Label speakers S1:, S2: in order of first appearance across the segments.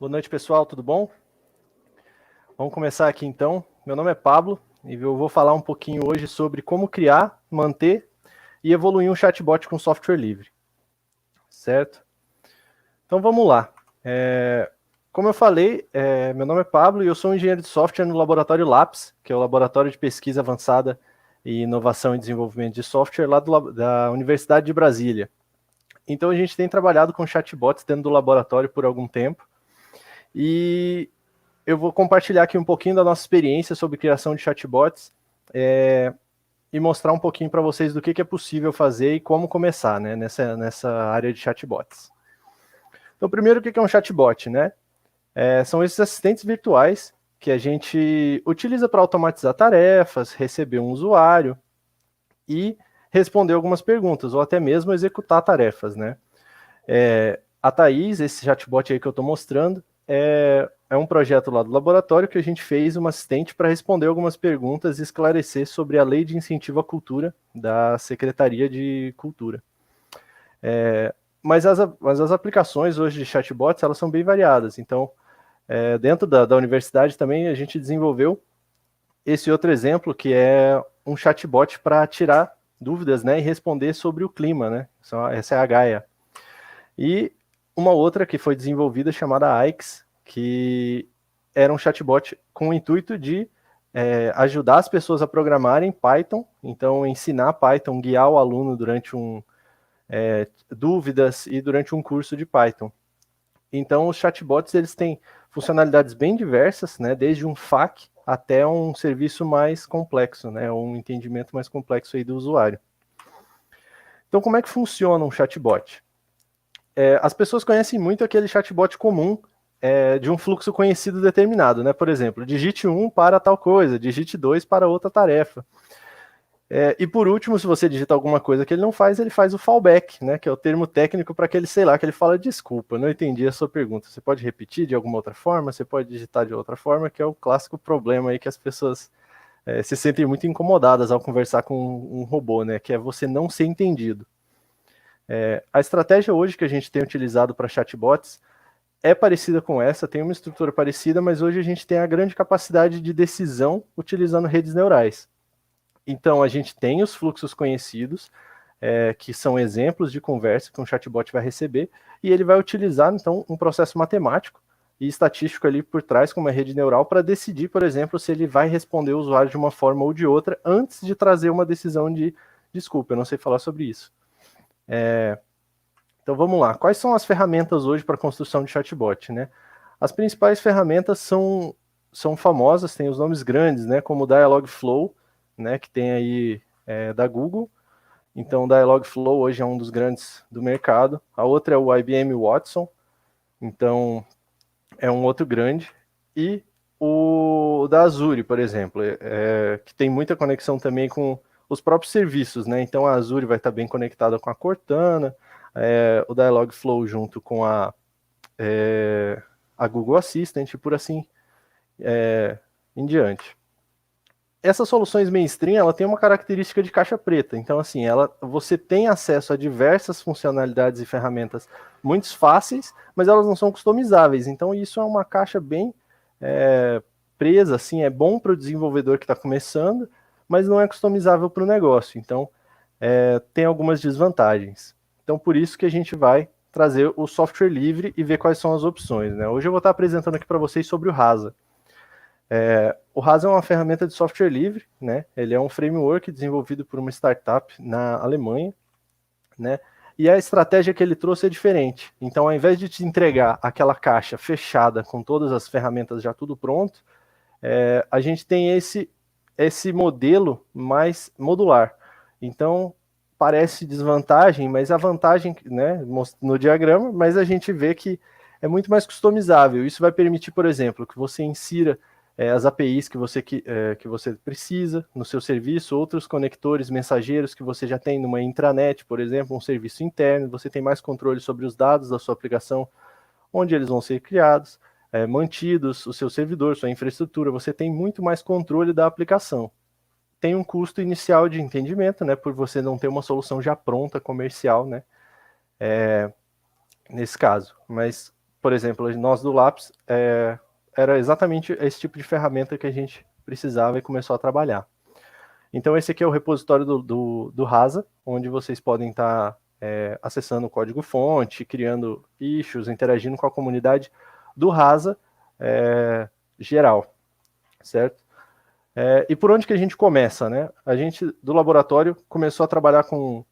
S1: Boa noite, pessoal, tudo bom? Vamos começar aqui então. Meu nome é Pablo e eu vou falar um pouquinho hoje sobre como criar, manter e evoluir um chatbot com software livre, certo? Então vamos lá. Como eu falei, meu nome é Pablo e eu sou um engenheiro de software no Laboratório Labs, que é o Laboratório de Pesquisa Avançada e Inovação e Desenvolvimento de Software lá da Universidade de Brasília. Então a gente tem trabalhado com chatbots dentro do laboratório por algum tempo e eu vou compartilhar aqui um pouquinho da nossa experiência sobre criação de chatbots e mostrar um pouquinho para vocês do que é possível fazer e como começar, né, nessa área de chatbots. Então, primeiro, o que é um chatbot, né? São esses assistentes virtuais que a gente utiliza para automatizar tarefas, receber um usuário e responder algumas perguntas, ou até mesmo executar tarefas, né? A Thaís, esse chatbot aí que eu estou mostrando, é um projeto lá do laboratório que a gente fez uma assistente para responder algumas perguntas e esclarecer sobre a Lei de Incentivo à Cultura da Secretaria de Cultura. Mas as aplicações hoje de chatbots, elas são bem variadas. Então, dentro da universidade também a gente desenvolveu esse outro exemplo, que é um chatbot para tirar dúvidas, né, e responder sobre o clima, né? Essa é a Gaia. E uma outra que foi desenvolvida chamada Aix, que era um chatbot com o intuito de ajudar as pessoas a programarem Python, então ensinar Python, guiar o aluno durante dúvidas e durante um curso de Python. Então os chatbots eles têm funcionalidades bem diversas, né, desde um FAQ até um serviço mais complexo, né, um entendimento mais complexo aí do usuário. Então como é que funciona um chatbot? As pessoas conhecem muito aquele chatbot comum de um fluxo conhecido determinado, né? Por exemplo, digite 1 para tal coisa, digite 2 para outra tarefa. E por último, se você digita alguma coisa que ele faz o fallback, né? Que é o termo técnico para aquele, sei lá, que ele fala, desculpa, não entendi a sua pergunta. Você pode repetir de alguma outra forma, você pode digitar de outra forma, que é o clássico problema aí que as pessoas se sentem muito incomodadas ao conversar com um robô, né? Que é você não ser entendido. A estratégia hoje que a gente tem utilizado para chatbots é parecida com essa, tem uma estrutura parecida, mas hoje a gente tem a grande capacidade de decisão utilizando redes neurais. Então, a gente tem os fluxos conhecidos, que são exemplos de conversa que um chatbot vai receber, e ele vai utilizar, então, um processo matemático e estatístico ali por trás, como uma rede neural, para decidir, por exemplo, se ele vai responder o usuário de uma forma ou de outra, antes de trazer uma decisão de desculpa, eu não sei falar sobre isso. Então vamos lá. Quais são as ferramentas hoje para a construção de chatbot, né? As principais ferramentas são famosas, têm os nomes grandes, né? Como o Dialogflow, né? Que tem aí da Google. Então o Dialogflow hoje é um dos grandes do mercado. A outra é o IBM Watson. Então é um outro grande. E o da Azure, por exemplo, que tem muita conexão também com os próprios serviços, né? Então a Azure vai estar bem conectada com a Cortana, o Dialogflow junto com a Google Assistant e por assim em diante. Essas soluções mainstream, ela tem uma característica de caixa preta. Então, assim, você tem acesso a diversas funcionalidades e ferramentas muito fáceis, mas elas não são customizáveis. Então, isso é uma caixa bem presa, assim, é bom para o desenvolvedor que está começando, mas não é customizável para o negócio. Então, tem algumas desvantagens. Então, por isso que a gente vai trazer o software livre e ver quais são as opções, né? Hoje eu vou estar apresentando aqui para vocês sobre o Rasa. O Rasa é uma ferramenta de software livre, né? Ele é um framework desenvolvido por uma startup na Alemanha, né? E a estratégia que ele trouxe é diferente. Então, ao invés de te entregar aquela caixa fechada com todas as ferramentas já tudo pronto, a gente tem esse modelo mais modular. Então, parece desvantagem, mas a vantagem, né, no diagrama, mas a gente vê que é muito mais customizável. Isso vai permitir, por exemplo, que você insira as APIs que você precisa no seu serviço, outros conectores mensageiros que você já tem numa intranet, por exemplo, um serviço interno, você tem mais controle sobre os dados da sua aplicação, onde eles vão ser criados, mantidos, o seu servidor, sua infraestrutura, você tem muito mais controle da aplicação. Tem um custo inicial de entendimento, né, por você não ter uma solução já pronta, comercial, né, nesse caso. Mas por exemplo, nós do Lápis, era exatamente esse tipo de ferramenta que a gente precisava e começou a trabalhar. Então esse aqui é o repositório do Rasa, onde vocês podem estar acessando o código-fonte, criando issues, interagindo com a comunidade do Rasa geral, certo? E por onde que a gente começa, né? A gente, do laboratório, começou a trabalhar com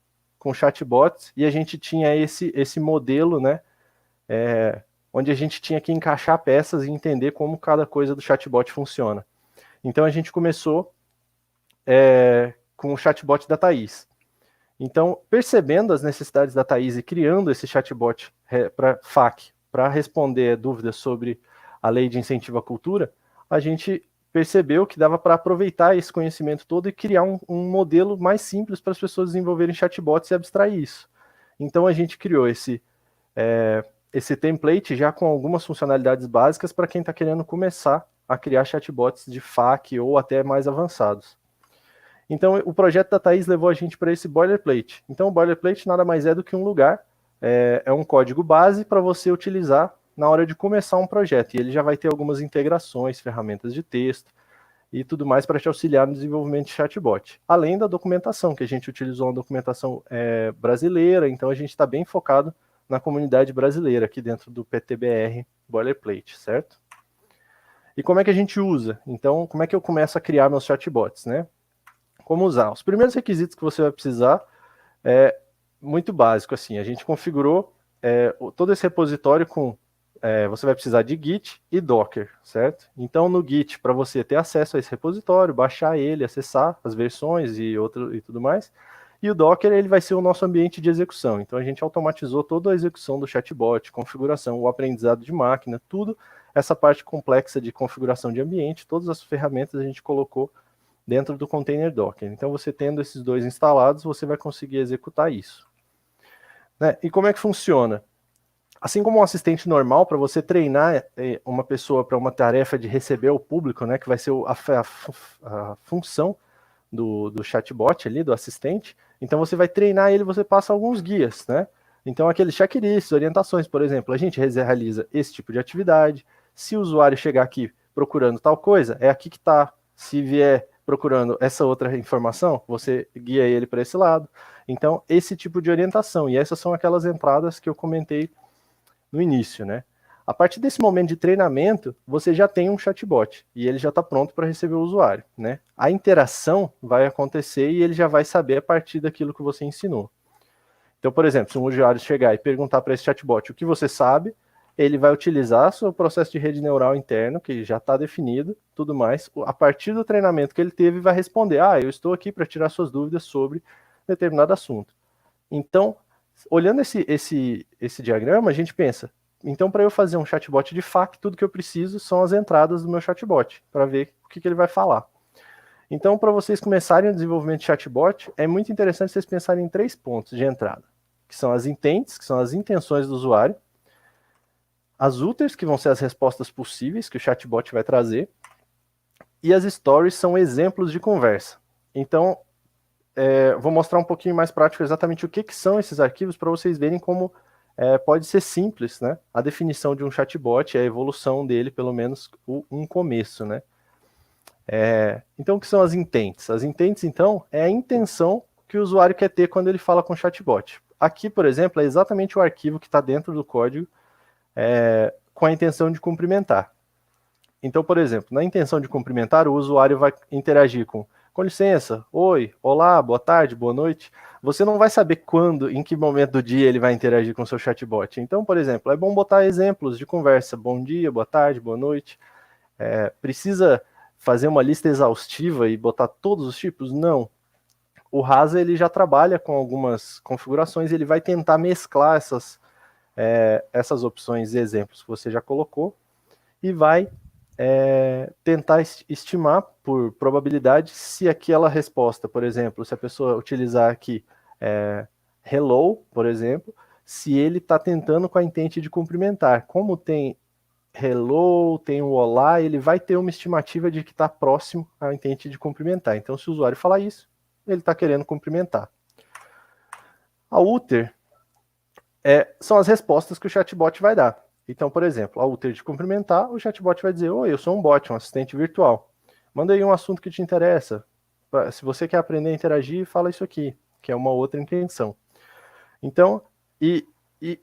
S1: chatbots e a gente tinha esse modelo, né? Onde a gente tinha que encaixar peças e entender como cada coisa do chatbot funciona. Então a gente começou com o chatbot da Thaís. Então, percebendo as necessidades da Thaís e criando esse chatbot para FAQ, para responder dúvidas sobre a lei de incentivo à cultura, a gente percebeu que dava para aproveitar esse conhecimento todo e criar um modelo mais simples para as pessoas desenvolverem chatbots e abstrair isso. Então a gente criou esse template já com algumas funcionalidades básicas para quem está querendo começar a criar chatbots de FAQ ou até mais avançados. Então, o projeto da Thaís levou a gente para esse boilerplate. Então, o boilerplate nada mais é do que um lugar, é um código base para você utilizar na hora de começar um projeto. E ele já vai ter algumas integrações, ferramentas de texto e tudo mais para te auxiliar no desenvolvimento de chatbot. Além da documentação, que a gente utilizou uma documentação brasileira, então a gente está bem focado na comunidade brasileira aqui dentro do PTBR Boilerplate, certo? E como é que a gente usa? Então, como é que eu começo a criar meus chatbots, né? Como usar? Os primeiros requisitos que você vai precisar é muito básico, assim, a gente configurou todo esse repositório com, você vai precisar de Git e Docker, certo? Então no Git, para você ter acesso a esse repositório, baixar ele, acessar as versões e tudo mais, e o Docker ele vai ser o nosso ambiente de execução, então a gente automatizou toda a execução do chatbot, configuração, o aprendizado de máquina, tudo, essa parte complexa de configuração de ambiente, todas as ferramentas a gente colocou dentro do container Docker. Então, você tendo esses dois instalados, você vai conseguir executar isso. Né? E como é que funciona? Assim como um assistente normal, para você treinar uma pessoa para uma tarefa de receber o público, né, que vai ser a função do chatbot ali, do assistente, então você vai treinar ele, você passa alguns guias, né? Então, aqueles checklists, orientações, por exemplo, a gente realiza esse tipo de atividade, se o usuário chegar aqui procurando tal coisa, é aqui que está. Se vier procurando essa outra informação, você guia ele para esse lado. Então, esse tipo de orientação. E essas são aquelas entradas que eu comentei no início, né? A partir desse momento de treinamento, você já tem um chatbot e ele já está pronto para receber o usuário, né? A interação vai acontecer e ele já vai saber a partir daquilo que você ensinou. Então, por exemplo, se um usuário chegar e perguntar para esse chatbot o que você sabe, ele vai utilizar seu processo de rede neural interno, que já está definido, tudo mais. A partir do treinamento que ele teve, vai responder, eu estou aqui para tirar suas dúvidas sobre determinado assunto. Então, olhando esse diagrama, a gente pensa, então para eu fazer um chatbot de FAQ, tudo que eu preciso são as entradas do meu chatbot, para ver o que ele vai falar. Então, para vocês começarem o desenvolvimento de chatbot, é muito interessante vocês pensarem em 3 pontos de entrada, que são as intents, que são as intenções do usuário, as uters, que vão ser as respostas possíveis que o chatbot vai trazer, e as stories são exemplos de conversa. Então, vou mostrar um pouquinho mais prático exatamente o que são esses arquivos para vocês verem como pode ser simples, né? A definição de um chatbot, a evolução dele, pelo menos um começo, né? Então, o que são as intents? As intents, então, é a intenção que o usuário quer ter quando ele fala com o chatbot. Aqui, por exemplo, é exatamente o arquivo que está dentro do código com a intenção de cumprimentar. Então, por exemplo, na intenção de cumprimentar, o usuário vai interagir com licença, oi, olá, boa tarde, boa noite. Você não vai saber quando, em que momento do dia ele vai interagir com o seu chatbot. Então, por exemplo, é bom botar exemplos de conversa, bom dia, boa tarde, boa noite. Precisa fazer uma lista exaustiva e botar todos os tipos? Não. O Rasa ele já trabalha com algumas configurações, ele vai tentar mesclar essas opções e exemplos que você já colocou e vai tentar estimar por probabilidade se aquela resposta, por exemplo, se a pessoa utilizar aqui hello, por exemplo, se ele está tentando com a intente de cumprimentar. Como tem hello, tem o olá, ele vai ter uma estimativa de que está próximo à intente de cumprimentar. Então, se o usuário falar isso, ele está querendo cumprimentar. A uter são as respostas que o chatbot vai dar. Então, por exemplo, ao ter de cumprimentar, o chatbot vai dizer: oi, eu sou um bot, um assistente virtual. Manda aí um assunto que te interessa. Se você quer aprender a interagir, fala isso aqui, que é uma outra intenção. Então, e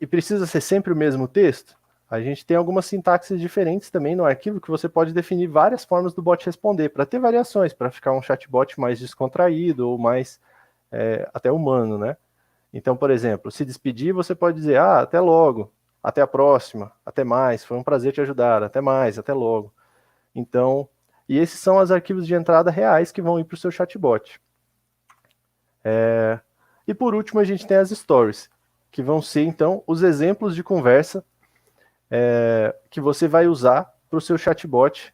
S1: precisa ser sempre o mesmo texto? A gente tem algumas sintaxes diferentes também no arquivo que você pode definir várias formas do bot responder, para ter variações, para ficar um chatbot mais descontraído ou mais até humano, né? Então, por exemplo, se despedir, você pode dizer: até logo, até a próxima, até mais, foi um prazer te ajudar, até mais, até logo. Então, e esses são os arquivos de entrada reais que vão ir para o seu chatbot. E por último, a gente tem as stories, que vão ser, então, os exemplos de conversa que você vai usar para o seu chatbot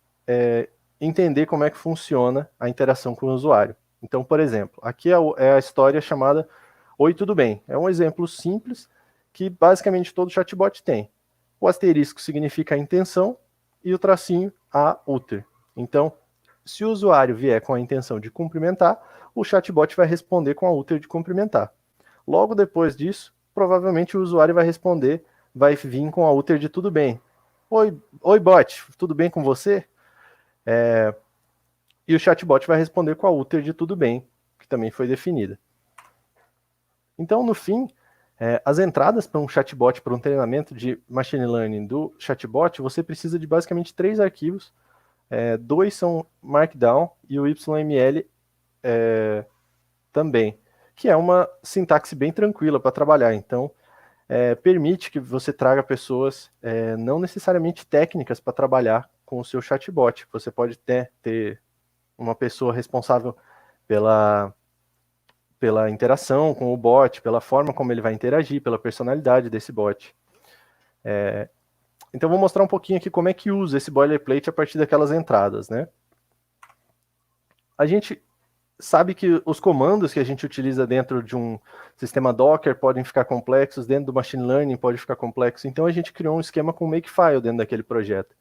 S1: entender como é que funciona a interação com o usuário. Então, por exemplo, aqui é a história chamada Oi, tudo bem? É um exemplo simples que basicamente todo chatbot tem. O asterisco significa a intenção e o tracinho a uter. Então, se o usuário vier com a intenção de cumprimentar, o chatbot vai responder com a uter de cumprimentar. Logo depois disso, provavelmente o usuário vai responder, vai vir com a uter de tudo bem. Oi bot, tudo bem com você? E o chatbot vai responder com a uter de tudo bem, que também foi definida. Então, no fim, as entradas para um chatbot, para um treinamento de machine learning do chatbot, você precisa de basicamente 3 arquivos. 2 são Markdown e o YML também, que é uma sintaxe bem tranquila para trabalhar. Então, permite que você traga pessoas não necessariamente técnicas para trabalhar com o seu chatbot. Você pode ter uma pessoa responsável pela interação com o bot, pela forma como ele vai interagir, pela personalidade desse bot. Então, vou mostrar um pouquinho aqui como é que usa esse boilerplate a partir daquelas entradas, né? A gente sabe que os comandos que a gente utiliza dentro de um sistema Docker podem ficar complexos, dentro do machine learning pode ficar complexo, então a gente criou um esquema com o Makefile dentro daquele projeto.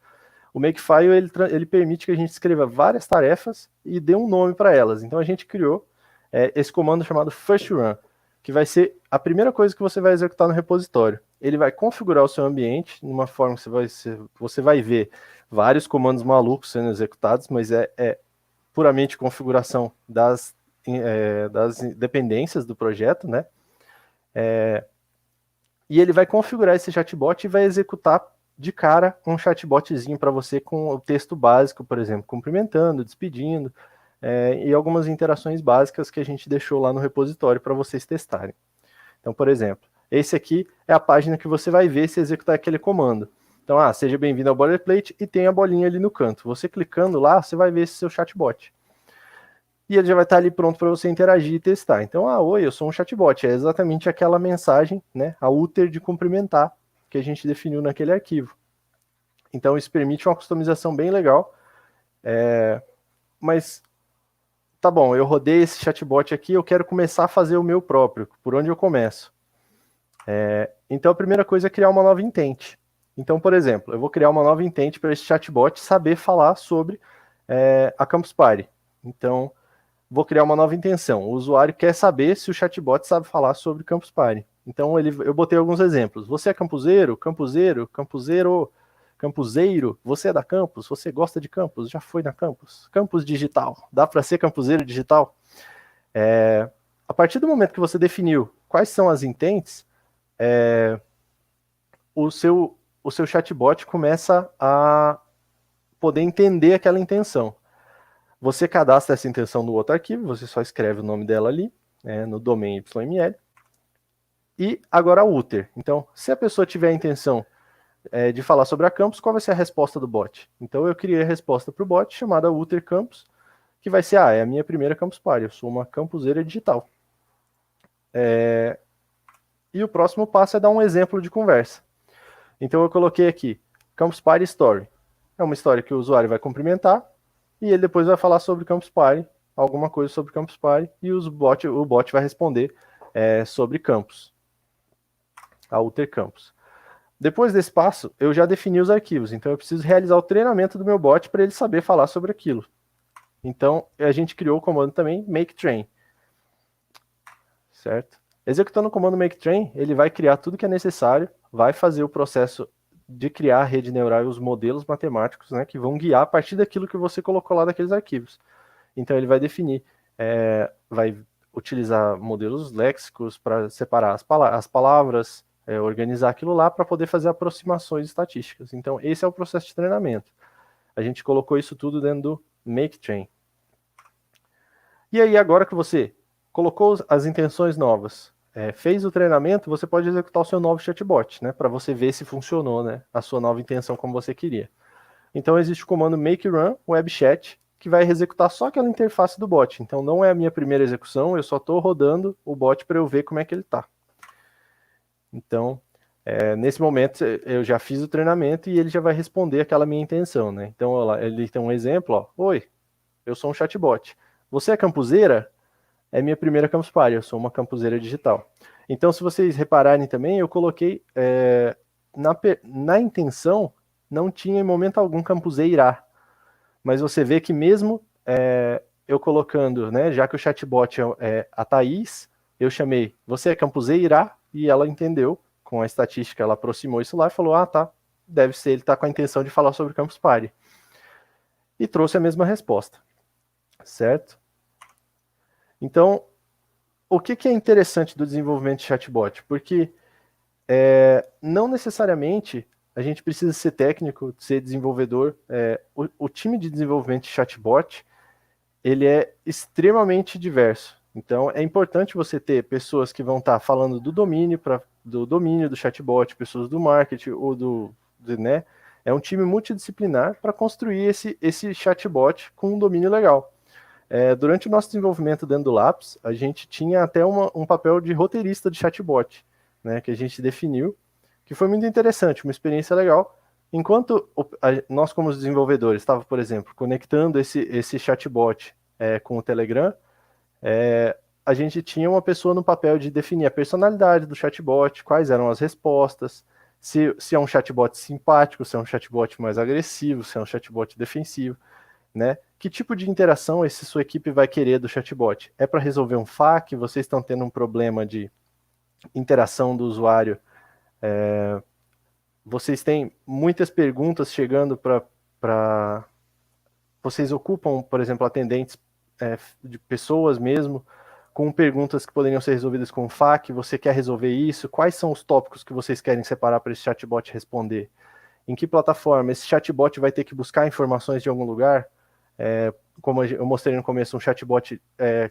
S1: O Makefile, ele permite que a gente escreva várias tarefas e dê um nome para elas. Então a gente criou esse comando chamado firstrun, que vai ser a primeira coisa que você vai executar no repositório. Ele vai configurar o seu ambiente, numa forma que você vai ver vários comandos malucos sendo executados, mas é puramente configuração das dependências do projeto, né? E ele vai configurar esse chatbot e vai executar de cara um chatbotzinho para você com o texto básico, por exemplo, cumprimentando, despedindo, e algumas interações básicas que a gente deixou lá no repositório para vocês testarem. Então, por exemplo, esse aqui é a página que você vai ver se executar aquele comando. Então, seja bem-vindo ao boilerplate e tem a bolinha ali no canto. Você clicando lá, você vai ver esse seu chatbot. E ele já vai estar ali pronto para você interagir e testar. Então, oi, eu sou um chatbot. É exatamente aquela mensagem, né, a uter de cumprimentar, que a gente definiu naquele arquivo. Então, isso permite uma customização bem legal. Mas, tá bom, eu rodei esse chatbot aqui, eu quero começar a fazer o meu próprio. Por onde eu começo? Então, a primeira coisa é criar uma nova intent. Então, por exemplo, eu vou criar uma nova intent para esse chatbot saber falar sobre a Campus Party. Então, vou criar uma nova intenção. O usuário quer saber se o chatbot sabe falar sobre Campus Party. Então, eu botei alguns exemplos. Você é campuseiro? Campuseiro? Campuseiro? Campuseiro? Você é da campus? Você gosta de campus? Já foi na campus? Campus digital. Dá para ser campuseiro digital? A partir do momento que você definiu quais são as intents, o seu chatbot começa a poder entender aquela intenção. Você cadastra essa intenção no outro arquivo, você só escreve o nome dela ali, no domain YML. E agora a uter. Então, se a pessoa tiver a intenção de falar sobre a campus, qual vai ser a resposta do bot? Então, eu criei a resposta para o bot, chamada uter campus, que vai ser, é a minha primeira Campus Party, eu sou uma campuseira digital. E o próximo passo é dar um exemplo de conversa. Então, eu coloquei aqui, Campus Party Story. É uma história que o usuário vai cumprimentar, e ele depois vai falar sobre Campus Party, alguma coisa sobre Campus Party, e o bot vai responder sobre campus, a uter campus. Depois desse passo, eu já defini os arquivos, então eu preciso realizar o treinamento do meu bot para ele saber falar sobre aquilo. Então, a gente criou o comando também, makeTrain. Certo? Executando o comando makeTrain, ele vai criar tudo que é necessário, vai fazer o processo de criar a rede neural e os modelos matemáticos, né, que vão guiar a partir daquilo que você colocou lá daqueles arquivos. Então ele vai definir, vai utilizar modelos léxicos para separar as palavras, organizar aquilo lá para poder fazer aproximações estatísticas. Então esse é o processo de treinamento. A gente colocou isso tudo dentro do MakeTrain. E aí agora que você colocou as intenções novas, fez o treinamento, você pode executar o seu novo chatbot, né, para você ver se funcionou, né, a sua nova intenção como você queria. Então existe o comando make run webchat, que vai executar só aquela interface do bot. Então não é a minha primeira execução, eu só estou rodando o bot para eu ver como é que ele está. Então, nesse momento eu já fiz o treinamento e ele já vai responder aquela minha intenção, né? Então ele tem um exemplo, ó, oi, eu sou um chatbot. Você é campuseira? É minha primeira Campus Party, eu sou uma campuseira digital. Então, se vocês repararem também, eu coloquei na intenção, não tinha em momento algum campuseirá. Mas você vê que mesmo eu colocando, né, já que o chatbot é a Thaís, eu chamei, você é campuseirá? E ela entendeu, com a estatística, ela aproximou isso lá e falou, ah, tá, deve ser, ele está com a intenção de falar sobre Campus Party. E trouxe a mesma resposta, certo? Então, o que é interessante do desenvolvimento de chatbot? Porque não necessariamente a gente precisa ser técnico, ser desenvolvedor. O time de desenvolvimento de chatbot, ele é extremamente diverso. Então, é importante você ter pessoas que vão estar falando do domínio do chatbot, pessoas do marketing ou né? É um time multidisciplinar para construir esse chatbot com um domínio legal. Durante o nosso desenvolvimento dentro do Labs, a gente tinha até um papel de roteirista de chatbot, né, que a gente definiu, que foi muito interessante, uma experiência legal. Enquanto nós, como desenvolvedores, estava, por exemplo, conectando esse chatbot com o Telegram, a gente tinha uma pessoa no papel de definir a personalidade do chatbot, quais eram as respostas, se é um chatbot simpático, se é um chatbot mais agressivo, se é um chatbot defensivo, né? Que tipo de interação sua equipe vai querer do chatbot? É para resolver um FAQ? Vocês estão tendo um problema de interação do usuário? Vocês têm muitas perguntas chegando para... Vocês ocupam, por exemplo, atendentes de pessoas mesmo, com perguntas que poderiam ser resolvidas com FAQ, você quer resolver isso? Quais são os tópicos que vocês querem separar para esse chatbot responder? Em que plataforma? Esse chatbot vai ter que buscar informações de algum lugar? Como eu mostrei no começo, um chatbot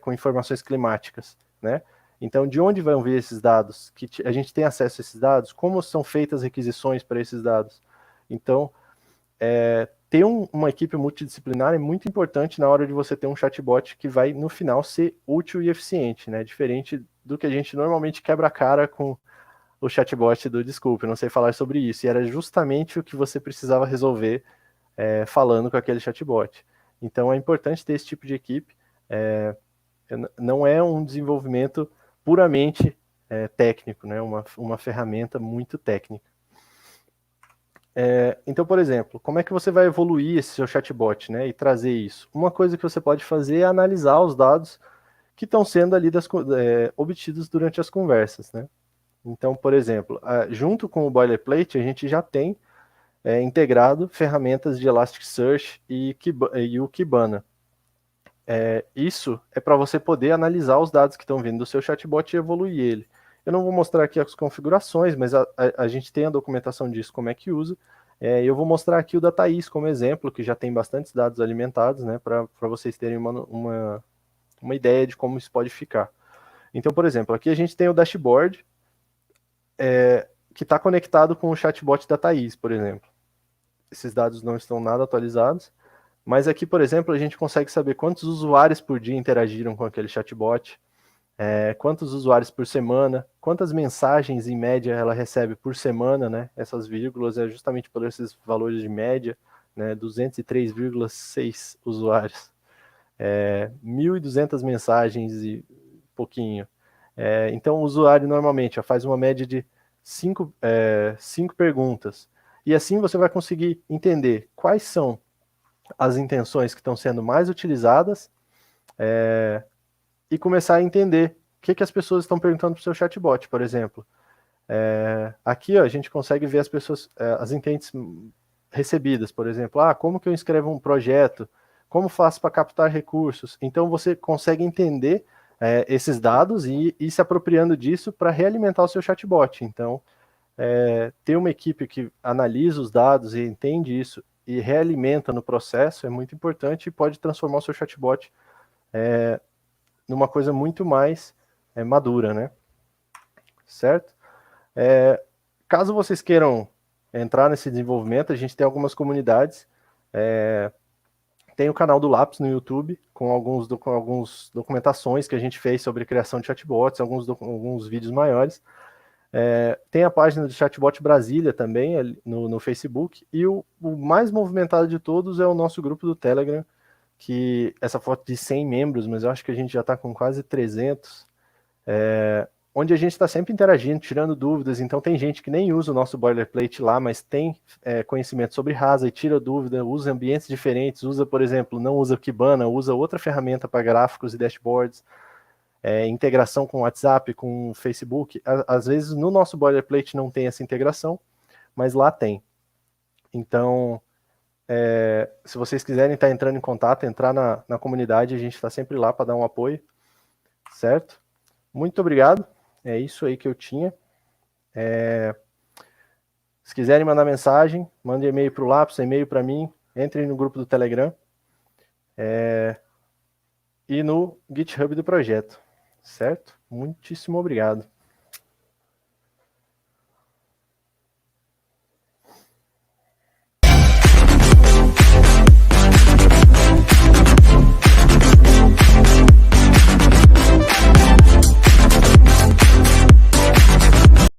S1: com informações climáticas, né? Então, de onde vão vir esses dados? Que a gente tem acesso a esses dados? Como são feitas requisições para esses dados? Então, ter uma equipe multidisciplinar é muito importante na hora de você ter um chatbot que vai, no final, ser útil e eficiente, né? Diferente do que a gente normalmente quebra a cara com o chatbot do Desculpe, não sei falar sobre isso. E era justamente o que você precisava resolver falando com aquele chatbot. Então é importante ter esse tipo de equipe. Não é um desenvolvimento puramente técnico, né? Uma ferramenta muito técnica. Então, por exemplo, como é que você vai evoluir esse seu chatbot, né, e trazer isso? Uma coisa que você pode fazer é analisar os dados que estão sendo ali obtidos durante as conversas, né? Então, por exemplo, junto com o Boilerplate, a gente já tem integrado ferramentas de Elasticsearch e o Kibana. Isso é para você poder analisar os dados que estão vindo do seu chatbot e evoluir ele. Eu não vou mostrar aqui as configurações, mas a gente tem a documentação disso, como é que usa. Eu vou mostrar aqui o da Thaís como exemplo, que já tem bastantes dados alimentados, né, para vocês terem uma ideia de como isso pode ficar. Então, por exemplo, aqui a gente tem o dashboard, que está conectado com o chatbot da Thaís, por exemplo. Esses dados não estão nada atualizados, mas aqui, por exemplo, a gente consegue saber quantos usuários por dia interagiram com aquele chatbot, quantos usuários por semana, quantas mensagens em média ela recebe por semana, né? Essas vírgulas é justamente por esses valores de média, né? 203,6 usuários, 1.200 mensagens e pouquinho. Então o usuário normalmente faz uma média de 5 perguntas, e assim você vai conseguir entender quais são as intenções que estão sendo mais utilizadas, e começar a entender o que as pessoas estão perguntando para o seu chatbot, por exemplo. Aqui ó, a gente consegue ver as pessoas, as intentes recebidas, por exemplo, como que eu inscrevo um projeto, como faço para captar recursos. Então você consegue entender esses dados e ir se apropriando disso para realimentar o seu chatbot. Então, ter uma equipe que analisa os dados e entende isso e realimenta no processo é muito importante e pode transformar o seu chatbot numa coisa muito mais madura, né? Certo? Caso vocês queiram entrar nesse desenvolvimento, a gente tem algumas comunidades. Tem o canal do Lápis no YouTube, com algumas documentações que a gente fez sobre criação de chatbots, alguns vídeos maiores. Tem a página do Chatbot Brasília também, no Facebook. E o mais movimentado de todos é o nosso grupo do Telegram, que essa foto de 100 membros, mas eu acho que a gente já está com quase 300. Onde a gente está sempre interagindo, tirando dúvidas. Então tem gente que nem usa o nosso boilerplate lá, mas tem conhecimento sobre Rasa e tira dúvida, usa ambientes diferentes, usa, por exemplo, não usa Kibana, usa outra ferramenta para gráficos e dashboards, integração com WhatsApp, com Facebook. Às vezes no nosso boilerplate não tem essa integração, mas lá tem. Então, se vocês quiserem estar entrando em contato, entrar na comunidade, a gente está sempre lá para dar um apoio, certo? Muito obrigado. É isso aí que eu tinha. Se quiserem mandar mensagem, mandem e-mail para o Lápis, e-mail para mim, entrem no grupo do Telegram e no GitHub do projeto, certo? Muitíssimo obrigado.